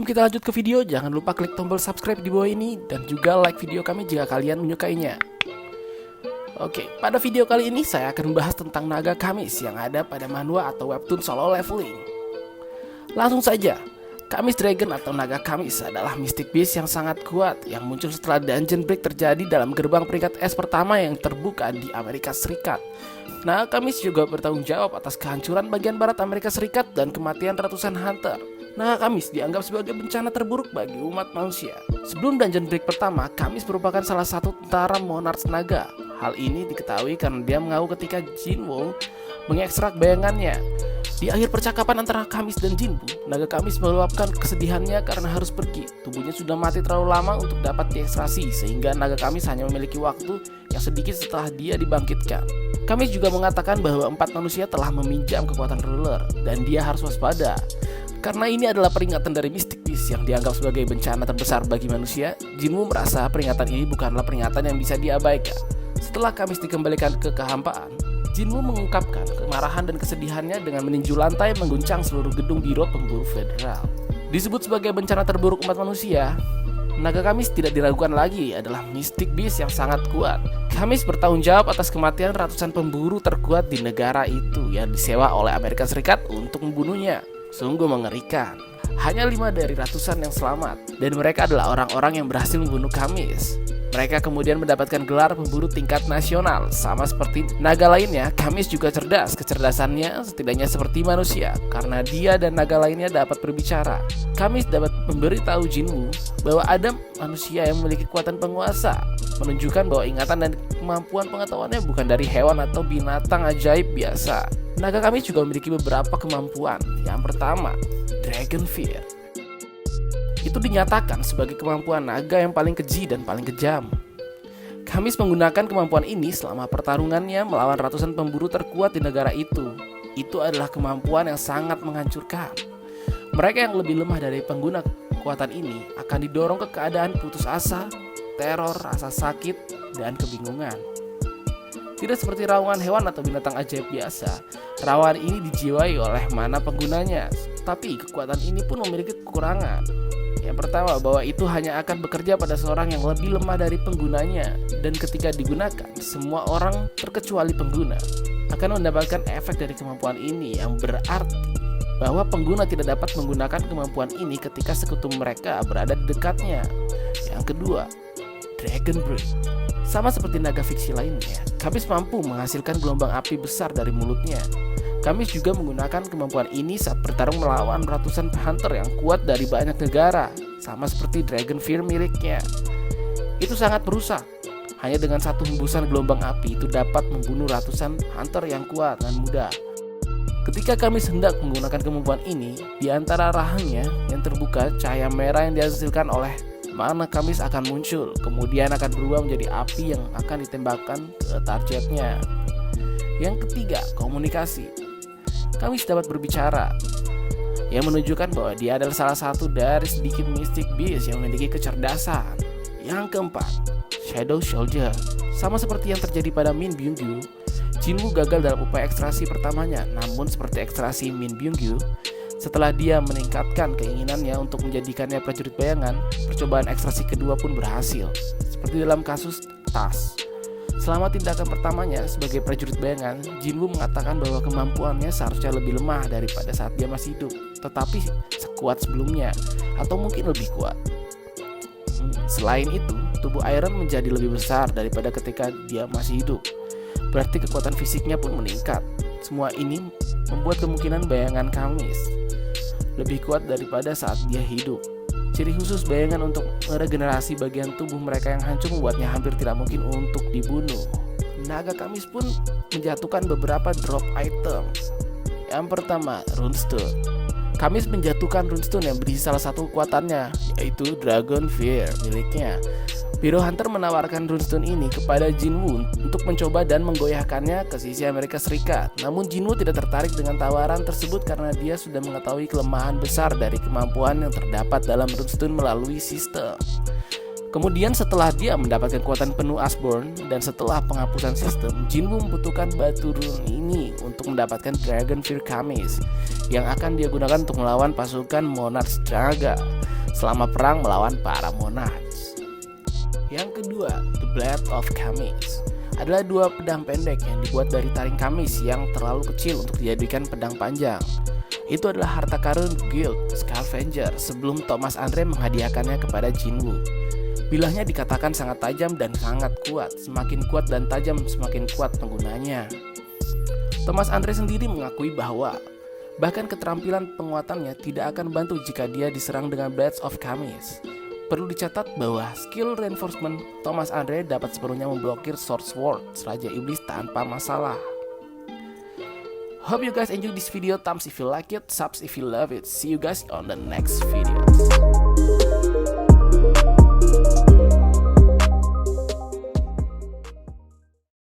kita lanjut ke video, jangan lupa klik tombol subscribe di bawah ini dan juga like video kami jika kalian menyukainya. Oke, pada video kali ini saya akan membahas tentang naga Kamis yang ada pada manhwa atau webtoon Solo Leveling. Langsung saja, Kamis Dragon atau naga Kamis adalah mystic beast yang sangat kuat yang muncul setelah dungeon break terjadi dalam gerbang peringkat es pertama yang terbuka di Amerika Serikat. Naga Kamis juga bertanggung jawab atas kehancuran bagian barat Amerika Serikat dan kematian ratusan hunter. Naga Kamis dianggap sebagai bencana terburuk bagi umat manusia. Sebelum dungeon break pertama, Kamis merupakan salah satu tentara monarch naga. Hal ini diketahui karena dia mengaku ketika Jinwoo mengekstrak bayangannya. Di akhir percakapan antara Kamis dan Jinwoo, naga Kamis meluapkan kesedihannya karena harus pergi. Tubuhnya sudah mati terlalu lama untuk dapat diekstrasi, sehingga naga Kamis hanya memiliki waktu yang sedikit setelah dia dibangkitkan. Kamis juga mengatakan bahwa 4 manusia telah meminjam kekuatan ruler dan dia harus waspada. Karena ini adalah peringatan dari Mystic Beast yang dianggap sebagai bencana terbesar bagi manusia, Jinwoo merasa peringatan ini bukanlah peringatan yang bisa diabaikan. Setelah Kamis dikembalikan ke kehampaan, Jinwoo mengungkapkan kemarahan dan kesedihannya dengan meninju lantai mengguncang seluruh gedung Biro Pemburu Federal. Disebut sebagai bencana terburuk umat manusia, naga Kamis tidak diragukan lagi adalah Mystic Beast yang sangat kuat. Kamis bertanggung jawab atas kematian ratusan pemburu terkuat di negara itu yang disewa oleh Amerika Serikat untuk membunuhnya. Sungguh mengerikan. Hanya 5 dari ratusan yang selamat, dan mereka adalah orang-orang yang berhasil membunuh Kamis. Mereka kemudian mendapatkan gelar pemburu tingkat nasional. Sama seperti naga lainnya, Kamis juga cerdas. Kecerdasannya setidaknya seperti manusia, karena dia dan naga lainnya dapat berbicara. Kamis dapat memberitahu Jinwoo bahwa ada manusia yang memiliki kekuatan penguasa, menunjukkan bahwa ingatan dan kemampuan pengetahuannya bukan dari hewan atau binatang ajaib biasa. Naga Kamis juga memiliki beberapa kemampuan. Yang pertama, Dragon Fear. Itu dinyatakan sebagai kemampuan naga yang paling keji dan paling kejam. Kamis menggunakan kemampuan ini selama pertarungannya melawan ratusan pemburu terkuat di negara itu. Itu adalah kemampuan yang sangat menghancurkan. Mereka yang lebih lemah dari pengguna kekuatan ini akan didorong ke keadaan putus asa, teror, rasa sakit, dan kebingungan. Tidak seperti raungan hewan atau binatang ajaib biasa, raungan ini dijiwai oleh mana penggunanya. Tapi kekuatan ini pun memiliki kekurangan. Yang pertama, bahwa itu hanya akan bekerja pada seorang yang lebih lemah dari penggunanya. Dan ketika digunakan, semua orang terkecuali pengguna akan mendapatkan efek dari kemampuan ini, yang berarti bahwa pengguna tidak dapat menggunakan kemampuan ini ketika sekutu mereka berada di dekatnya. Yang kedua, Dragon Breath. Sama seperti naga fiksi lainnya, Kamis mampu menghasilkan gelombang api besar dari mulutnya. Kamis juga menggunakan kemampuan ini saat bertarung melawan ratusan hunter yang kuat dari banyak negara, sama seperti Dragon Fear miliknya. Itu sangat merusak. Hanya dengan satu hembusan gelombang api itu dapat membunuh ratusan hunter yang kuat dengan mudah. Ketika Kamis hendak menggunakan kemampuan ini, di antara rahangnya yang terbuka, cahaya merah yang dihasilkan oleh mana Kamis akan muncul, kemudian akan berubah menjadi api yang akan ditembakkan ke targetnya. Yang ketiga, komunikasi. Kamis dapat berbicara, yang menunjukkan bahwa dia adalah salah satu dari sedikit Mystic Beast yang memiliki kecerdasan. Yang keempat, Shadow Soldier. Sama seperti yang terjadi pada Min Byung-gyu, Jinwoo gagal dalam upaya ekstraksi pertamanya. Namun seperti ekstraksi Min Byung-gyu, setelah dia meningkatkan keinginannya untuk menjadikannya prajurit bayangan, percobaan ekstraksi kedua pun berhasil. Seperti dalam kasus Tas. Selama tindakan pertamanya sebagai prajurit bayangan, Jinwoo mengatakan bahwa kemampuannya seharusnya lebih lemah daripada saat dia masih hidup, tetapi sekuat sebelumnya, atau mungkin lebih kuat. Selain itu, tubuh Iron menjadi lebih besar daripada ketika dia masih hidup. Berarti kekuatan fisiknya pun meningkat. Semua ini membuat kemungkinan bayangan Kamis lebih kuat daripada saat dia hidup. Ciri khusus bayangan untuk meregenerasi bagian tubuh mereka yang hancur membuatnya hampir tidak mungkin untuk dibunuh. Naga Kamis pun menjatuhkan beberapa drop item. Yang pertama, Runestone. Kamis menjatuhkan Runestone yang berisi salah satu kekuatannya, yaitu Dragon Fear miliknya. Biro Hunter menawarkan Runestone ini kepada Jinwoo untuk mencoba dan menggoyahkannya ke sisi Amerika Serikat. Namun Jinwoo tidak tertarik dengan tawaran tersebut karena dia sudah mengetahui kelemahan besar dari kemampuan yang terdapat dalam Runestone melalui sistem. Kemudian setelah dia mendapatkan kekuatan penuh Asborn dan setelah penghapusan sistem, Jinwoo membutuhkan batu rune ini untuk mendapatkan Dragon Fear Kamis yang akan dia gunakan untuk melawan pasukan Monarch Draga. selama perang melawan para Monarchs. Yang kedua, The Blade of Khamis adalah dua pedang pendek yang dibuat dari taring Khamis yang terlalu kecil untuk dijadikan pedang panjang. Itu adalah harta karun Guild Scavenger sebelum Thomas Andre menghadiahkannya kepada Jinwoo. Bilahnya dikatakan sangat tajam dan sangat kuat. Semakin kuat dan tajam, semakin kuat penggunanya. Thomas Andre sendiri mengakui bahwa bahkan keterampilan penguatannya tidak akan bantu jika dia diserang dengan Blades of Khamis. Perlu dicatat bahwa skill reinforcement Thomas Andre dapat sepenuhnya memblokir Sword Sword Raja Iblis tanpa masalah. Hope you guys enjoy this video. Thumbs if you like it, subs if you love it. See you guys on the next video.